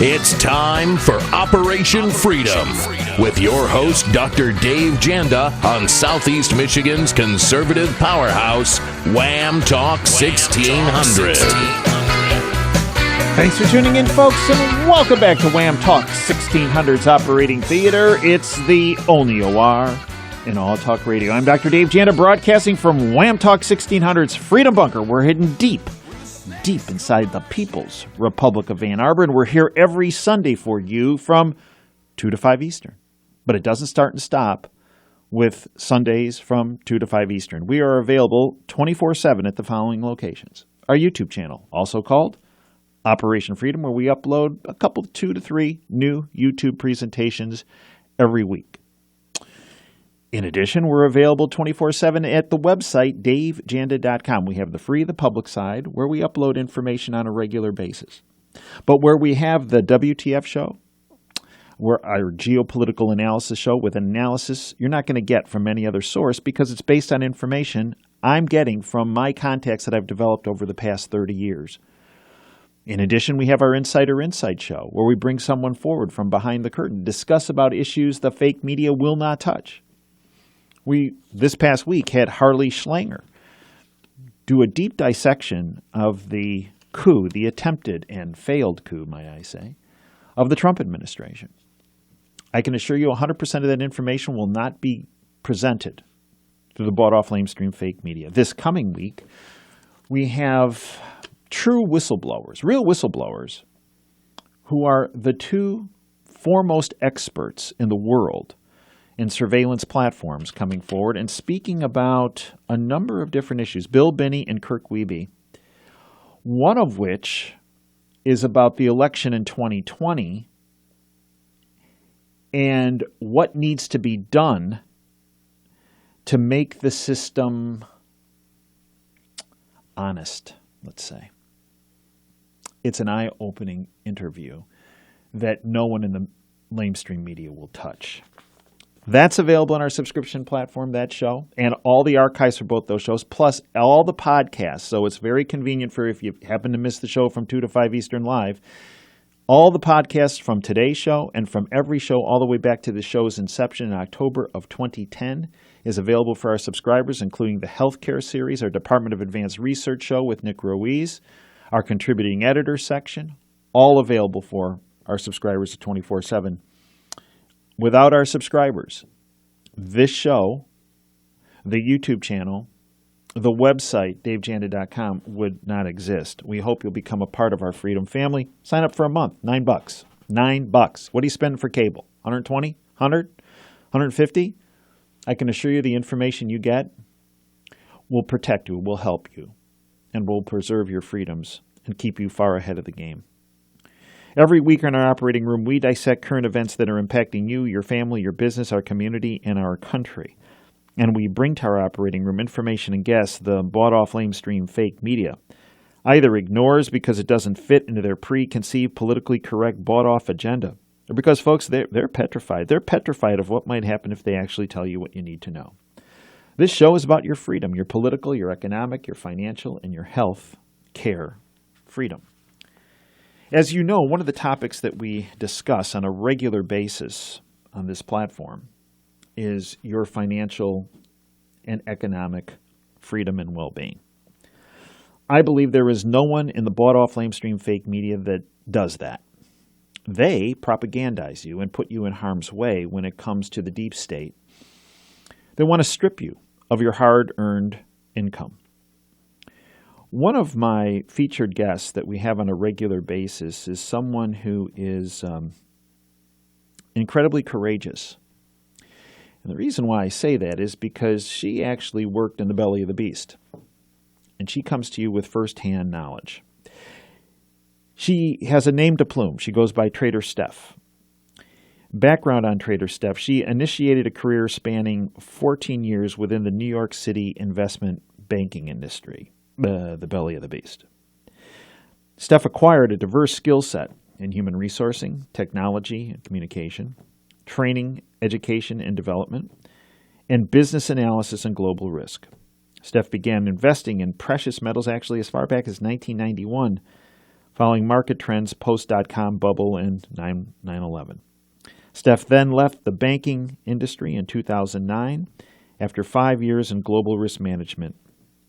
It's time for Operation Freedom with your host, Dr. Dave Janda, on Southeast Michigan's conservative powerhouse, WAAM Talk 1600. Thanks for tuning in, folks, and welcome back to WAAM Talk 1600's Operating Theater. It's the only OR in all talk radio. I'm Dr. Dave Janda, broadcasting from WAAM Talk 1600's Freedom Bunker. We're hidden deep inside the People's Republic of Ann Arbor, and we're here every Sunday for you from 2 to 5 Eastern. But it doesn't start and stop with Sundays from 2 to 5 Eastern. We are available 24/7 at the following locations. Our YouTube channel, also called Operation Freedom, where we upload a couple, 2 to 3 new YouTube presentations every week. In addition, we're available 24/7 at the website, davejanda.com. We have the free, the public side, where we upload information on a regular basis. But where we have the WTF show, where our geopolitical analysis show with an analysis you're not going to get from any other source because it's based on information I'm getting from my contacts that I've developed over the past 30 years. In addition, we have our Insider Insight show, where we bring someone forward from behind the curtain to discuss about issues the fake media will not touch. We, this past week, had Harley Schlanger do a deep dissection of the coup, the attempted and failed coup, might I say, of the Trump administration. I can assure you 100% of that information will not be presented through the bought-off lamestream fake media. This coming week, we have true whistleblowers, real whistleblowers, who are the two foremost experts in the world in surveillance platforms coming forward and speaking about a number of different issues, Bill Binney and Kirk Wiebe, one of which is about the election in 2020 and what needs to be done to make the system honest, let's say. It's an eye-opening interview that no one in the lamestream media will touch. That's available on our subscription platform, that show, and all the archives for both those shows, plus all the podcasts. So it's very convenient for if you happen to miss the show from 2 to 5 Eastern live. All the podcasts from today's show and from every show all the way back to the show's inception in October of 2010 is available for our subscribers, including the Healthcare Series, our Department of Advanced Research show with Nick Ruiz, our Contributing Editor section, all available for our subscribers at 24/7. Without our subscribers, this show, the YouTube channel, the website, davejanda.com, would not exist. We hope you'll become a part of our Freedom family. Sign up for a month, $9. $9. What are you spending for cable? 120? 100? 150? I can assure you the information you get will protect you, will help you, and will preserve your freedoms and keep you far ahead of the game. Every week in our operating room, we dissect current events that are impacting you, your family, your business, our community, and our country. And we bring to our operating room information and guests the bought-off lamestream fake media either ignores because it doesn't fit into their preconceived, politically correct, bought-off agenda, or because, folks, they're petrified. They're petrified of what might happen if they actually tell you what you need to know. This show is about your freedom, your political, your economic, your financial, and your health care freedom. As you know, one of the topics that we discuss on a regular basis on this platform is your financial and economic freedom and well-being. I believe there is no one in the bought-off lamestream fake media that does that. They propagandize you and put you in harm's way when it comes to the deep state. They want to strip you of your hard-earned income. One of my featured guests that we have on a regular basis is someone who is incredibly courageous. And the reason why I say that is because she actually worked in the belly of the beast. And she comes to you with firsthand knowledge. She has a name to plume. She goes by TraderStef. Background on TraderStef: she initiated a career spanning 14 years within the New York City investment banking industry. The belly of the beast. Steph acquired a diverse skill set in human resourcing, technology and communication, training, education and development, and business analysis and global risk. Steph began investing in precious metals actually as far back as 1991 following market trends post-dot-com bubble and 9/11. Stef then left the banking industry in 2009 after 5 years in global risk management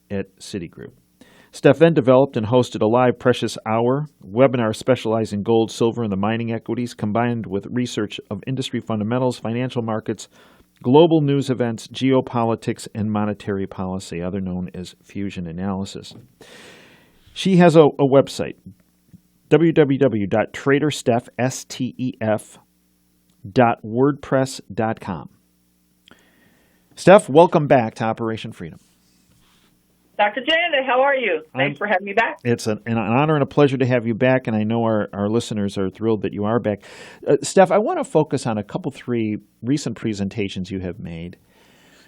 at Citigroup. Stef then developed and hosted a live Precious Hour webinar specializing gold, silver, and the mining equities, combined with research of industry fundamentals, financial markets, global news events, geopolitics, and monetary policy, other known as fusion analysis. She has a website, www.TraderStef.wordpress.com. Stef, welcome back to Operation Freedom. Dr. Janda, how are you? Thanks for having me back. It's an honor and a pleasure to have you back, and I know our listeners are thrilled that you are back. Stef, I want to focus on a couple, three recent presentations you have made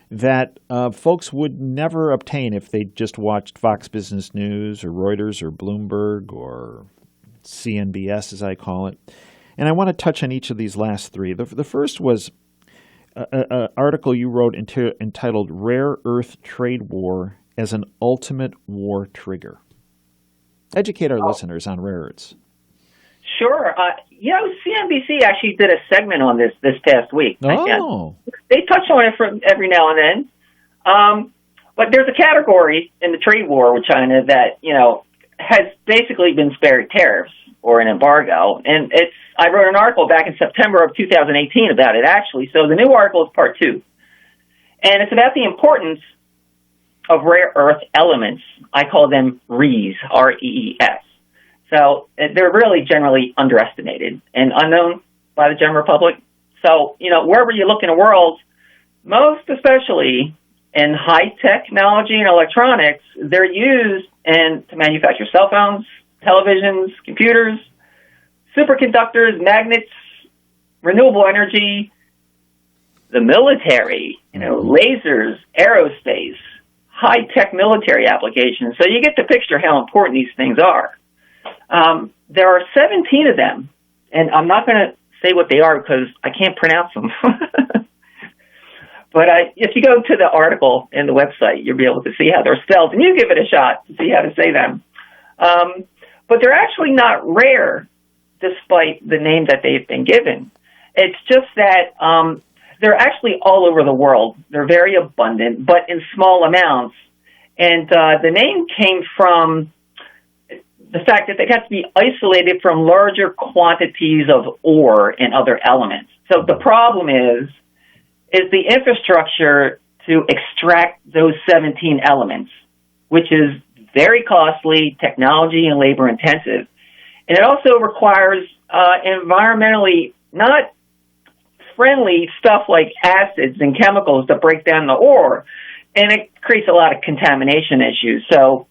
that folks would never obtain if they just watched Fox Business News or Reuters or Bloomberg or CNBS, as I call it. And I want to touch on each of these last three. The first was an article you wrote entitled Rare Earth Trade War as an Ultimate War Trigger. Educate our listeners on rare earths. Sure. CNBC actually did a segment on this past week. Oh. They touch on it from every now and then. But there's a category in the trade war with China that, has basically been spared tariffs or an embargo. And I wrote an article back in September of 2018 about it, actually. So the new article is part 2. And it's about the importance of rare earth elements. I call them REEs, R-E-E-S. So they're really generally underestimated and unknown by the general public. So, wherever you look in the world, most especially in high technology and electronics, they're used to manufacture cell phones, televisions, computers, superconductors, magnets, renewable energy, the military, lasers, aerospace, high-tech military applications. So you get the picture how important these things are. There are 17 of them, and I'm not going to say what they are because I can't pronounce them. But if you go to the article in the website, you'll be able to see how they're spelled, and you give it a shot to see how to say them. But they're actually not rare, despite the name that they've been given. It's just that they're actually all over the world. They're very abundant, but in small amounts. And the name came from the fact that they have to be isolated from larger quantities of ore and other elements. So the problem is the infrastructure to extract those 17 elements, which is very costly, technology and labor intensive. And it also requires environmentally not friendly stuff like acids and chemicals to break down the ore, and it creates a lot of contamination issues. So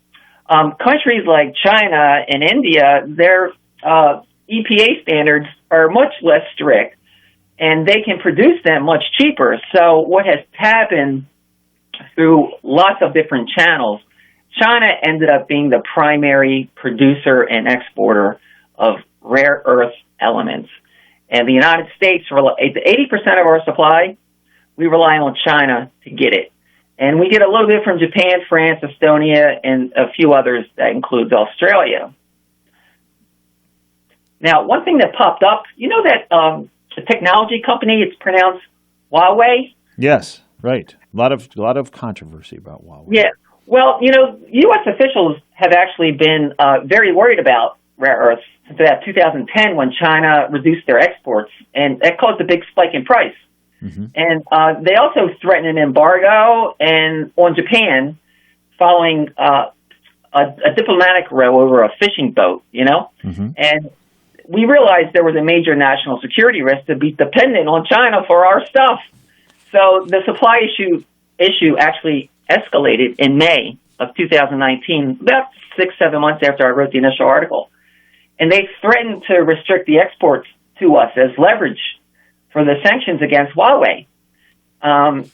countries like China and India, their EPA standards are much less strict, and they can produce them much cheaper. So what has happened through lots of different channels, China ended up being the primary producer and exporter of rare earth elements. And the United States, 80% of our supply, we rely on China to get it. And we get a little bit from Japan, France, Estonia, and a few others. That includes Australia. Now, one thing that popped up, that the technology company, it's pronounced Huawei? Yes, right. A lot of controversy about Huawei. Yeah. Well, U.S. officials have actually been very worried about rare earths since about 2010 when China reduced their exports, and that caused a big spike in price. Mm-hmm. And they also threatened an embargo on Japan following a diplomatic row over a fishing boat, Mm-hmm. And we realized there was a major national security risk to be dependent on China for our stuff. So the supply issue actually escalated in May of 2019, about 6-7 months after I wrote the initial article. And they threatened to restrict the exports to us as leverage for the sanctions against Huawei. And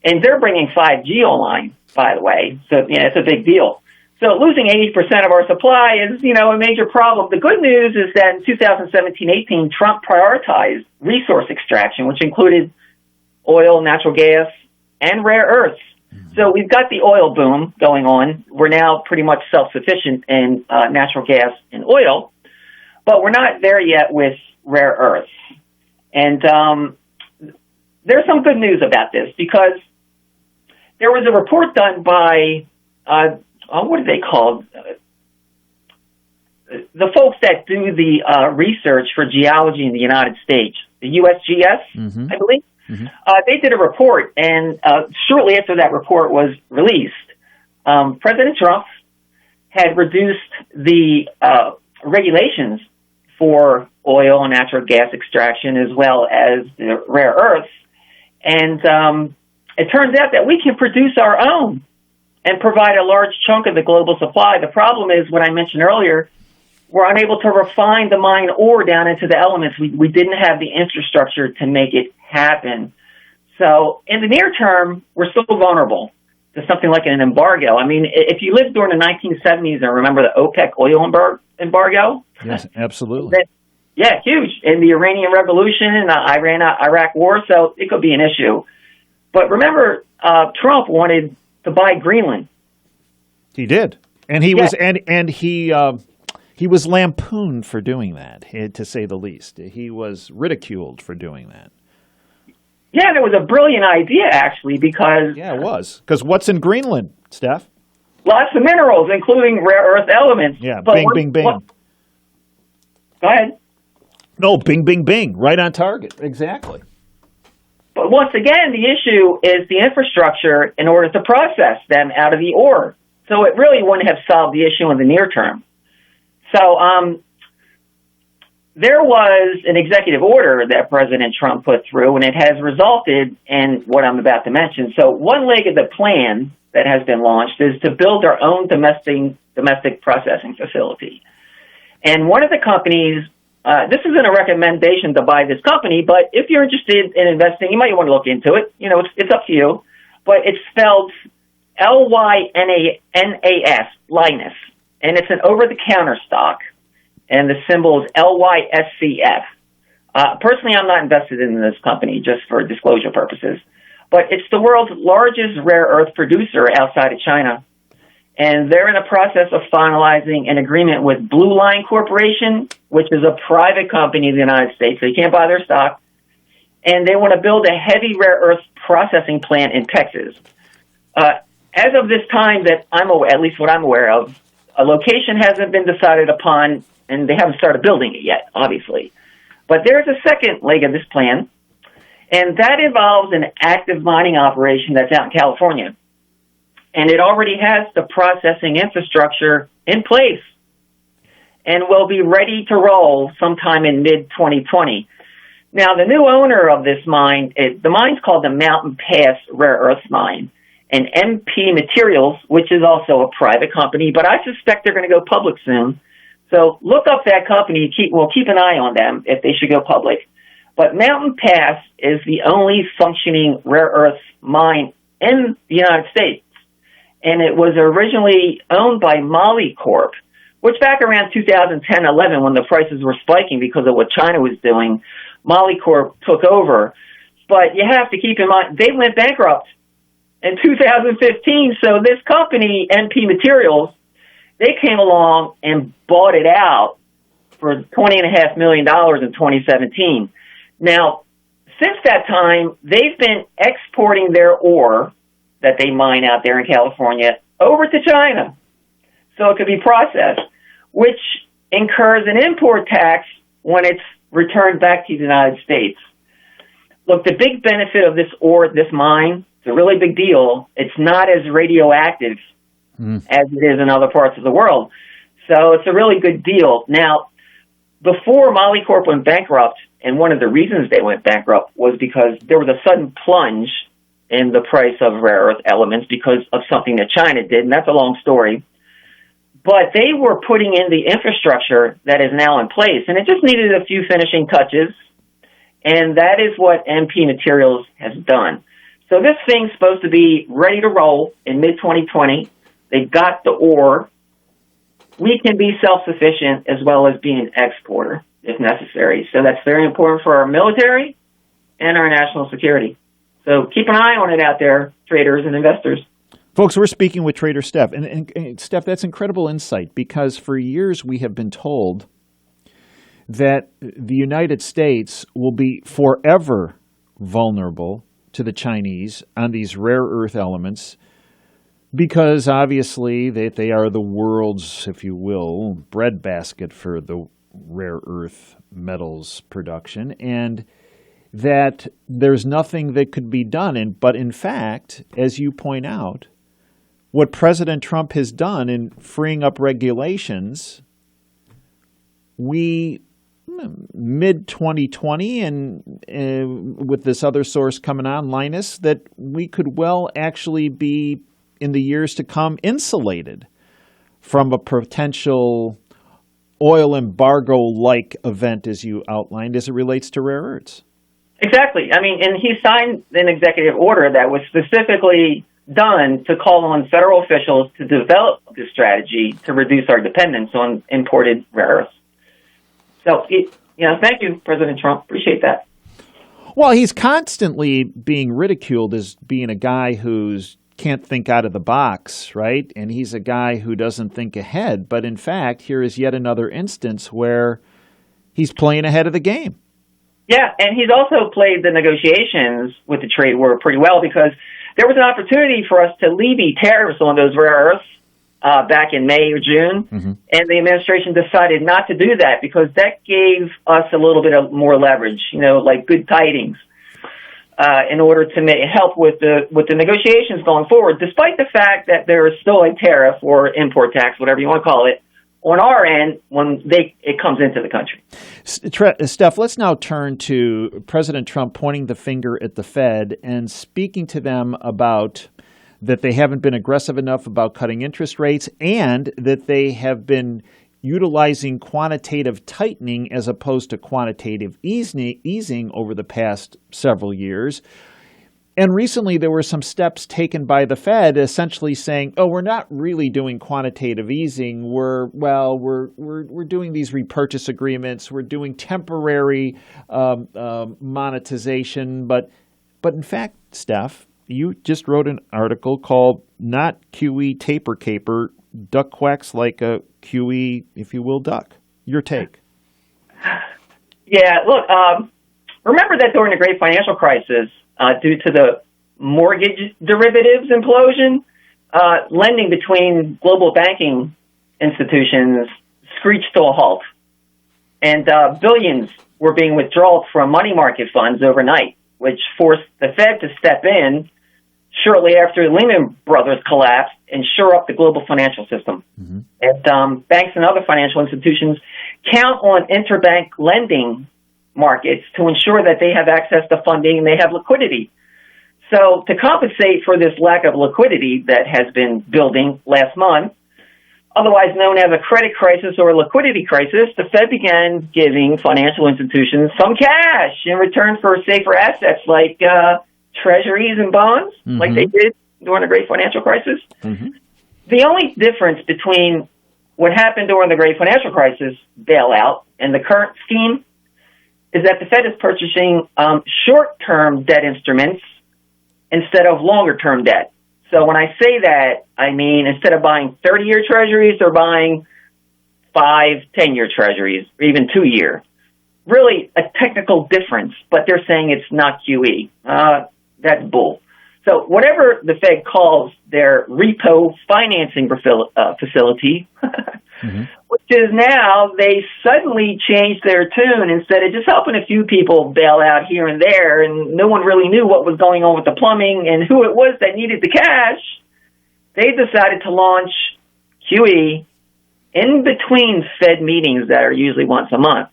they're bringing 5G online, by the way. So, it's a big deal. So losing 80% of our supply is, a major problem. The good news is that in 2017-18, Trump prioritized resource extraction, which included oil, natural gas, and rare earths. So we've got the oil boom going on. We're now pretty much self-sufficient in natural gas and oil, but we're not there yet with rare earths. And there's some good news about this because there was a report done by, what are they called? The folks that do the research for geology in the United States, the USGS, I believe. They did a report, and shortly after that report was released, President Trump had reduced the regulations for oil and natural gas extraction as well as the rare earths. And it turns out that we can produce our own and provide a large chunk of the global supply. The problem is, what I mentioned earlier, we're unable to refine the mine ore down into the elements. We didn't have the infrastructure to make it happen. So in the near term, we're still vulnerable to something like an embargo. I mean, if you lived during the 1970s and remember the OPEC oil embargo. Yes, absolutely. Yeah, huge. And the Iranian Revolution and the Iran-Iraq war, so it could be an issue. But remember, Trump wanted to buy Greenland. He did. And he was he was lampooned for doing that, to say the least. He was ridiculed for doing that. Yeah, and it was a brilliant idea, actually, because... Yeah, it was. Because what's in Greenland, Steph? Lots of minerals, including rare earth elements. Yeah, but bing, bing. Go ahead. No, bing, bing, bing. Right on target. Exactly. But once again, the issue is the infrastructure in order to process them out of the ore. So it really wouldn't have solved the issue in the near term. So there was an executive order that President Trump put through, and it has resulted in what I'm about to mention. So one leg of the plan that has been launched is to build our own domestic processing facility. And one of the companies, this isn't a recommendation to buy this company, but if you're interested in investing, you might want to look into it. You know, it's up to you. But it's spelled Lynas, Linus. And it's an over-the-counter stock, and the symbol is LYSCF. Personally, I'm not invested in this company, just for disclosure purposes. But it's the world's largest rare earth producer outside of China. And they're in the process of finalizing an agreement with Blue Line Corporation, which is a private company in the United States, so you can't buy their stock. And they want to build a heavy rare earth processing plant in Texas. As of this time that I'm aware, at least what I'm aware of, a location hasn't been decided upon, and they haven't started building it yet, obviously. But there's a second leg of this plan, and that involves an active mining operation that's out in California. And it already has the processing infrastructure in place and will be ready to roll sometime in mid-2020. Now, the new owner of this mine, the mine's called the Mountain Pass Rare Earth Mine, and MP Materials, which is also a private company, but I suspect they're going to go public soon. So look up that company. We'll keep an eye on them if they should go public. But Mountain Pass is the only functioning rare earth mine in the United States. And it was originally owned by Molycorp, which back around 2010-11, when the prices were spiking because of what China was doing, Molycorp took over. But you have to keep in mind, they went bankrupt in 2015. So this company, MP Materials, they came along and bought it out for $20.5 million in 2017. Now, since that time, they've been exporting their ore that they mine out there in California over to China so it could be processed, which incurs an import tax when it's returned back to the United States. Look, the big benefit of this ore, this mine, it's a really big deal. It's not as radioactive as it is in other parts of the world. So it's a really good deal. Now, before Molycorp went bankrupt, and one of the reasons they went bankrupt was because there was a sudden plunge in the price of rare earth elements because of something that China did, and that's a long story. But they were putting in the infrastructure that is now in place, and it just needed a few finishing touches, and that is what MP Materials has done. So this thing's supposed to be ready to roll in mid-2020. They've got the ore. We can be self-sufficient as well as be an exporter if necessary. So that's very important for our military and our national security. So keep an eye on it out there, traders and investors. Folks, we're speaking with TraderStef. And Steph, that's incredible insight, because for years we have been told that the United States will be forever vulnerable to the Chinese on these rare earth elements, because obviously they are the world's, if you will, breadbasket for the rare earth metals production, and that there's nothing that could be done. But in fact, as you point out, what President Trump has done in freeing up regulations, we mid-2020 and with this other source coming on, Linus, that we could well actually be in the years to come insulated from a potential oil embargo-like event, as you outlined, as it relates to rare earths. Exactly. I mean, and he signed an executive order that was specifically done to call on federal officials to develop this strategy to reduce our dependence on imported rare earths. So, thank you, President Trump. Appreciate that. Well, he's constantly being ridiculed as being a guy who can't think out of the box, right? And he's a guy who doesn't think ahead. But in fact, here is yet another instance where he's playing ahead of the game. Yeah, and he's also played the negotiations with the trade war pretty well, because there was an opportunity for us to levy tariffs on those rare earths back in May or June, and the administration decided not to do that because that gave us a little bit of more leverage, like good tidings, in order to help with the negotiations going forward, despite the fact that there is still a tariff or import tax, whatever you want to call it, on our end when it comes into the country. Steph, let's now turn to President Trump pointing the finger at the Fed and speaking to them about that they haven't been aggressive enough about cutting interest rates, and that they have been utilizing quantitative tightening as opposed to quantitative easing over the past several years. And recently there were some steps taken by the Fed essentially saying, oh, we're not really doing quantitative easing. We're doing these repurchase agreements. We're doing temporary monetization. But in fact, Steph, you just wrote an article called Not QE TaperCaper, Duck Quacks Like a QE, if you will, Duck. Your take. Yeah, look, remember that during the great financial crisis, due to the mortgage derivatives implosion, lending between global banking institutions screeched to a halt. And billions were being withdrawn from money market funds overnight, which forced the Fed to step in shortly after Lehman Brothers collapsed and shore up the global financial system. And banks and other financial institutions count on interbank lending markets to ensure that they have access to funding and they have liquidity. So to compensate for this lack of liquidity that has been building last month, otherwise known as a credit crisis or a liquidity crisis, the Fed began giving financial institutions some cash in return for safer assets like treasuries and bonds, like they did during the great financial crisis. The only difference between what happened during the great financial crisis bailout and the current scheme is that the Fed is purchasing short-term debt instruments instead of longer-term debt. So when I say that, I mean instead of buying 30-year treasuries, they're buying 5, 10-year treasuries, or even 2-year. Really a technical difference, but they're saying it's not QE. That's bull. So whatever the Fed calls their repo financing facility, which is now, they suddenly changed their tune. Instead of just helping a few people bail out here and there, and no one really knew what was going on with the plumbing and who it was that needed the cash, they decided to launch QE in between Fed meetings that are usually once a month.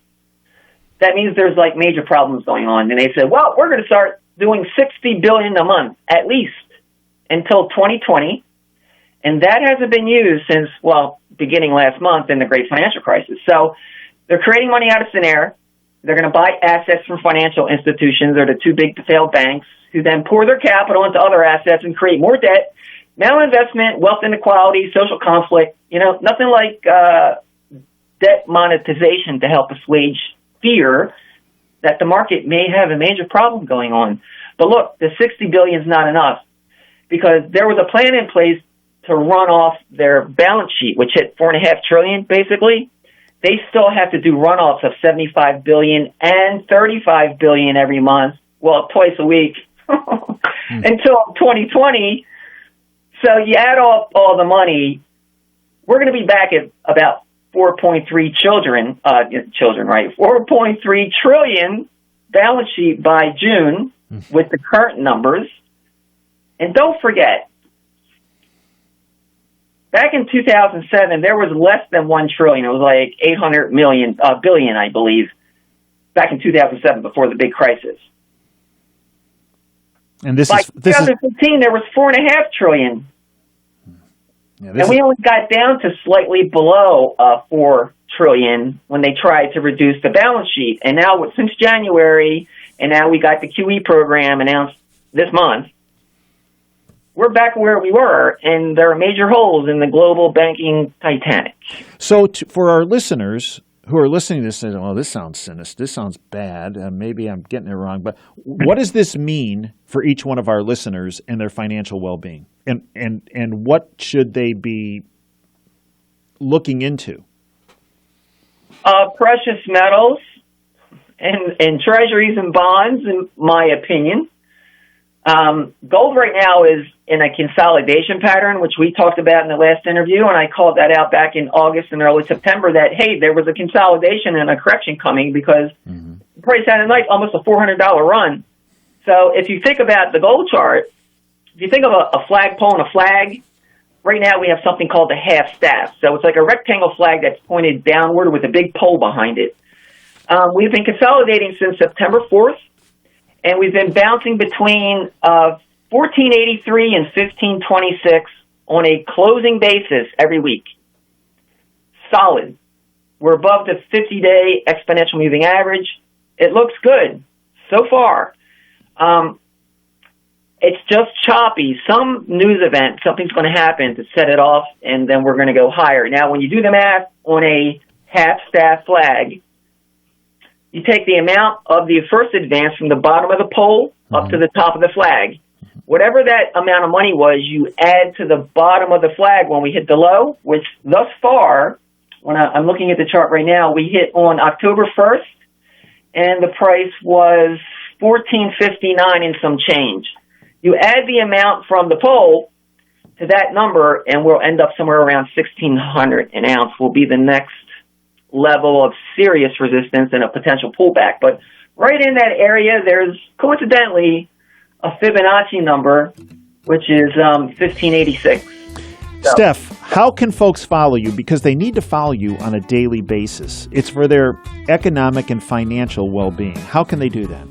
That means there's like major problems going on. And they said, well, we're going to start doing $60 billion a month, at least, until 2020. And that hasn't been used since, beginning last month in the great financial crisis. So they're creating money out of thin air. They're going to buy assets from financial institutions or the too big to fail banks, who then pour their capital into other assets and create more debt, malinvestment, wealth inequality, social conflict, nothing like debt monetization to help assuage fear that the market may have a major problem going on. But look, the $60 billion is not enough because there was a plan in place to run off their balance sheet, which hit $4.5 trillion basically. They still have to do runoffs of $75 billion and $35 billion every month, well, twice a week until 2020. So you add up all the money, we're going to be back at about 4.3 children, right? 4.3 trillion balance sheet by June with the current numbers. And don't forget, back in 2007, there was less than 1 trillion. It was like 800 billion, I believe, back in 2007 before the big crisis. And by 2015, there was 4.5 trillion. Yeah, and we only got down to slightly below 4 trillion when they tried to reduce the balance sheet. And now, since January, and now we got the QE program announced this month, we're back where we were, and there are major holes in the global banking Titanic. So for our listeners who are listening to this and say, oh, this sounds sinister, this sounds bad, maybe I'm getting it wrong, but what does this mean for each one of our listeners and their financial well-being? And what should they be looking into? Precious metals and treasuries and bonds, in my opinion. Gold right now is in a consolidation pattern, which we talked about in the last interview, and I called that out back in August and early September that, hey, there was a consolidation and a correction coming because the price had almost a $400 run. So if you think about the gold chart, if you think of a flagpole and a flag, right now we have something called the half staff. So it's like a rectangle flag that's pointed downward with a big pole behind it. We've been consolidating since September 4th. And we've been bouncing between 1483 and 1526 on a closing basis every week. Solid. We're above the 50-day exponential moving average. It looks good so far. It's just choppy. Some news event, something's going to happen to set it off, and then we're going to go higher. Now, when you do the math on a half-staff flag, you take the amount of the first advance from the bottom of the pole up to the top of the flag. Whatever that amount of money was, you add to the bottom of the flag when we hit the low, which thus far, when I'm looking at the chart right now, we hit on October 1st, and the price was $14.59 and some change. You add the amount from the pole to that number, and we'll end up somewhere around $1,600 an ounce will be the next level of serious resistance and a potential pullback. But right in that area, there's coincidentally a Fibonacci number, which is 1586. So, Steph, how can folks follow you? Because they need to follow you on a daily basis. It's for their economic and financial well-being. How can they do that?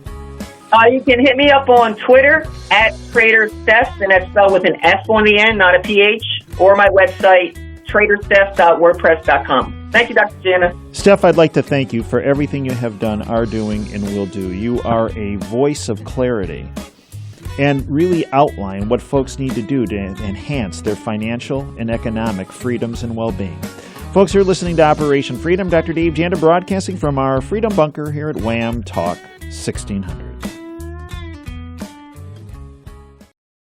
You can hit me up on Twitter at TraderStef, and that's spelled with an S on the end, not a PH, or my website, TraderStef.wordpress.com. Thank you, Dr. Janda. Steph, I'd like to thank you for everything you have done, are doing, and will do. You are a voice of clarity and really outline what folks need to do to enhance their financial and economic freedoms and well-being. Folks, you're listening to Operation Freedom. Dr. Dave Janda broadcasting from our Freedom Bunker here at WAAM Talk 1600.